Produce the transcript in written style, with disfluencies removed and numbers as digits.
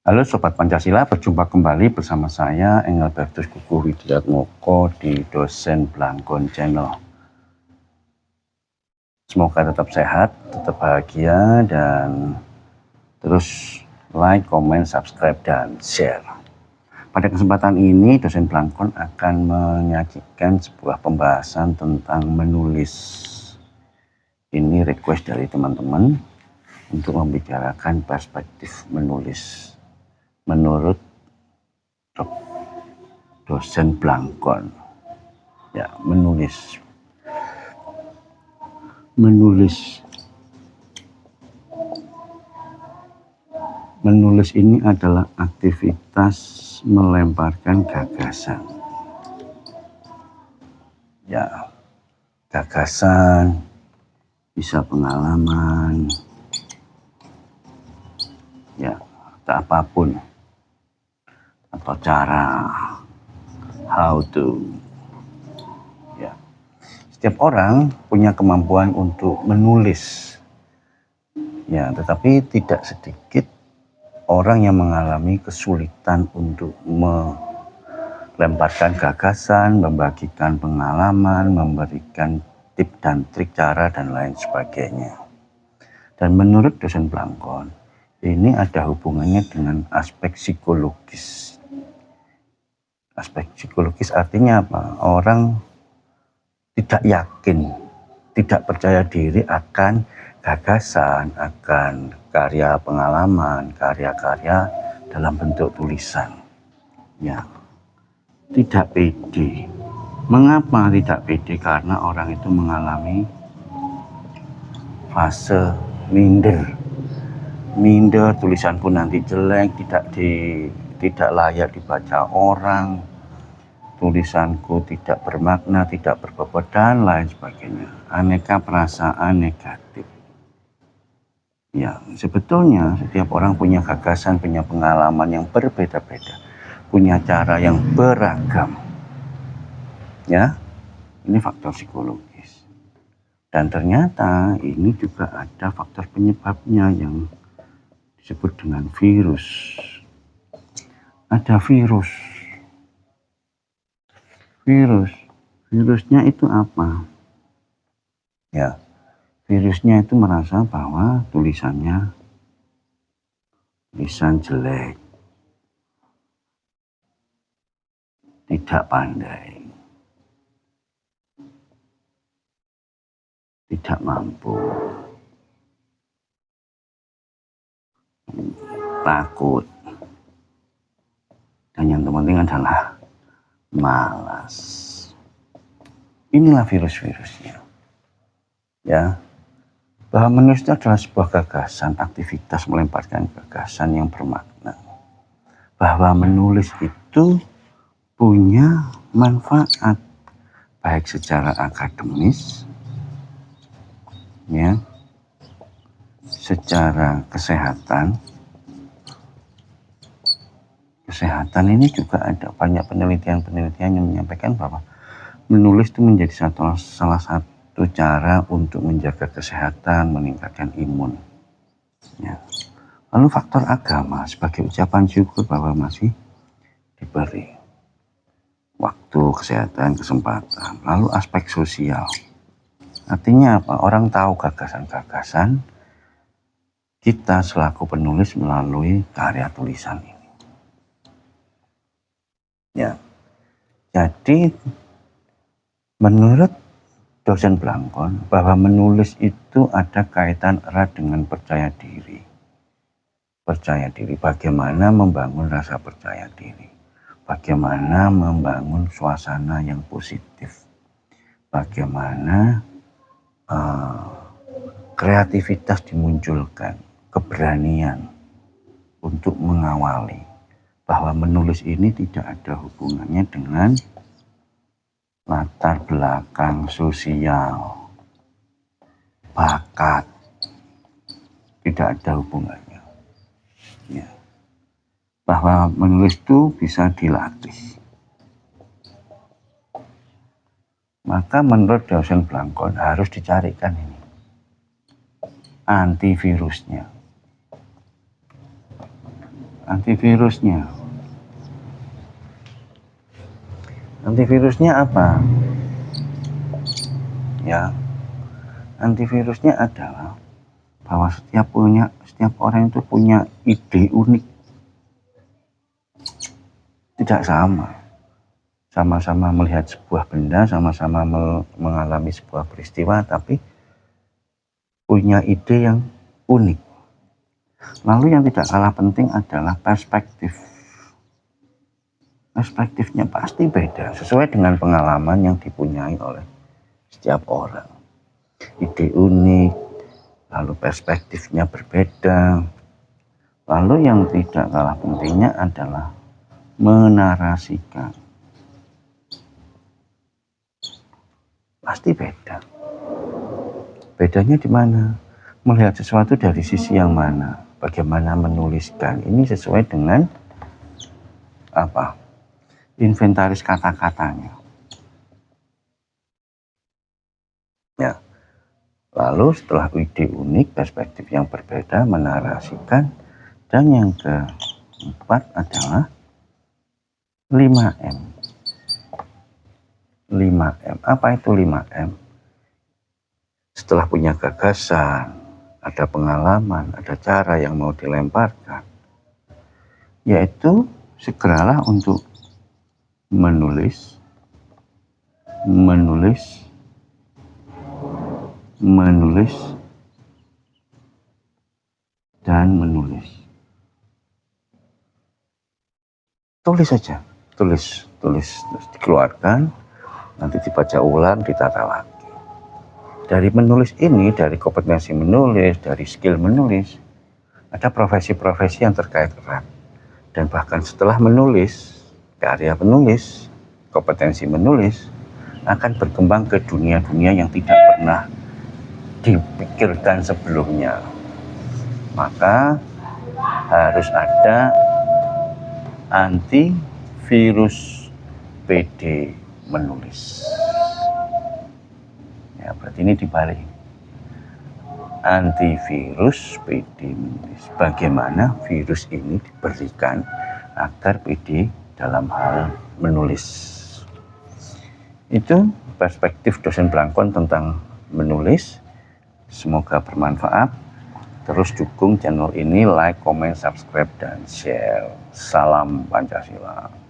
Halo Sobat Pancasila, berjumpa kembali bersama saya Engelbertus Gugu Widiatmoko di Dosen Blangkon Channel. Semoga tetap sehat, tetap bahagia, dan terus like, comment, subscribe, dan share. Pada kesempatan ini, Dosen Blangkon akan menyajikan sebuah pembahasan tentang menulis. Ini request dari teman-teman untuk membicarakan perspektif menulis menurut Dosen Blangkon. Ya, menulis ini adalah aktivitas melemparkan gagasan. Ya, gagasan, bisa pengalaman, ya, atau apapun, atau cara, how to. Ya, setiap orang punya kemampuan untuk menulis. Ya, tetapi tidak sedikit orang yang mengalami kesulitan untuk melemparkan gagasan, membagikan pengalaman, memberikan tips dan trik cara dan lain sebagainya. Dan menurut Dosen Blangkon, ini ada hubungannya dengan aspek psikologis. Aspek psikologis artinya apa? Orang tidak yakin, tidak percaya diri akan gagasan, akan karya pengalaman, karya-karya dalam bentuk tulisan. Ya, tidak pede. Mengapa tidak pede? Karena orang itu mengalami fase minder. Tulisan pun nanti jelek, tidak layak dibaca orang, tulisanku tidak bermakna, tidak berbobot, dan lain sebagainya. Aneka perasaan negatif. Ya, sebetulnya setiap orang punya gagasan, punya pengalaman yang berbeda-beda, punya cara yang beragam. Ya, ini faktor psikologis. Dan ternyata ini juga ada faktor penyebabnya yang disebut dengan virus. Ada virusnya itu apa? Ya, virusnya itu merasa bahwa tulisan jelek, tidak pandai, tidak mampu, takut, dan yang terpenting adalah malas. Inilah virus-virusnya. Ya, bahwa menulis itu adalah sebuah gagasan, aktivitas melemparkan gagasan yang bermakna. Bahwa menulis itu punya manfaat, baik secara akademis, ya, secara kesehatan ini juga ada banyak penelitian yang menyampaikan bahwa menulis itu menjadi salah satu cara untuk menjaga kesehatan, meningkatkan imun. Ya. Lalu faktor agama sebagai ucapan syukur bahwa masih diberi waktu, kesehatan, kesempatan. Lalu aspek sosial, artinya apa? Orang tahu gagasan-gagasan kita selaku penulis melalui karya tulisan ini. Ya, jadi menurut Dosen Blangkon bahwa menulis itu ada kaitan erat dengan percaya diri. Percaya diri, bagaimana membangun rasa percaya diri, bagaimana membangun suasana yang positif, bagaimana kreativitas dimunculkan, keberanian untuk mengawali. Bahwa menulis ini tidak ada hubungannya dengan latar belakang sosial, bakat, tidak ada hubungannya. Ya. Bahwa menulis itu bisa dilatih. Maka menurut Dosen Blangkon harus dicarikan ini antivirusnya. Antivirusnya. Antivirusnya apa? Ya, antivirusnya adalah bahwa setiap orang itu punya ide unik. Tidak sama-sama melihat sebuah benda, sama-sama mengalami sebuah peristiwa, tapi punya ide yang unik. Lalu yang tidak kalah penting adalah perspektif. Perspektifnya pasti beda, sesuai dengan pengalaman yang dipunyai oleh setiap orang. Ide unik, lalu perspektifnya berbeda. Lalu yang tidak kalah pentingnya adalah menarasikan. Pasti beda. Bedanya di mana? Melihat sesuatu dari sisi yang mana? Bagaimana menuliskan? Ini sesuai dengan apa? Inventaris kata-katanya. Ya. Lalu setelah ide unik, perspektif yang berbeda, menarasikan, dan yang keempat adalah 5M. 5M. Apa itu 5M? Setelah punya gagasan, ada pengalaman, ada cara yang mau dilemparkan, yaitu segeralah untuk menulis, dan menulis. Tulis saja, tulis, terus dikeluarkan, nanti dibaca ulang, ditata lagi. Dari menulis ini, dari kompetensi menulis, dari skill menulis, ada profesi-profesi yang terkait erat. Dan bahkan setelah menulis, karya penulis, kompetensi menulis, akan berkembang ke dunia-dunia yang tidak pernah dipikirkan sebelumnya. Maka harus ada antivirus PD menulis. Ya, berarti ini dibalik. Antivirus PD menulis. Bagaimana virus ini diberikan agar PD dalam hal menulis. Itu perspektif dosen Blangkon tentang menulis. Semoga bermanfaat. Terus dukung channel ini, like, comment, subscribe, dan share. Salam Pancasila.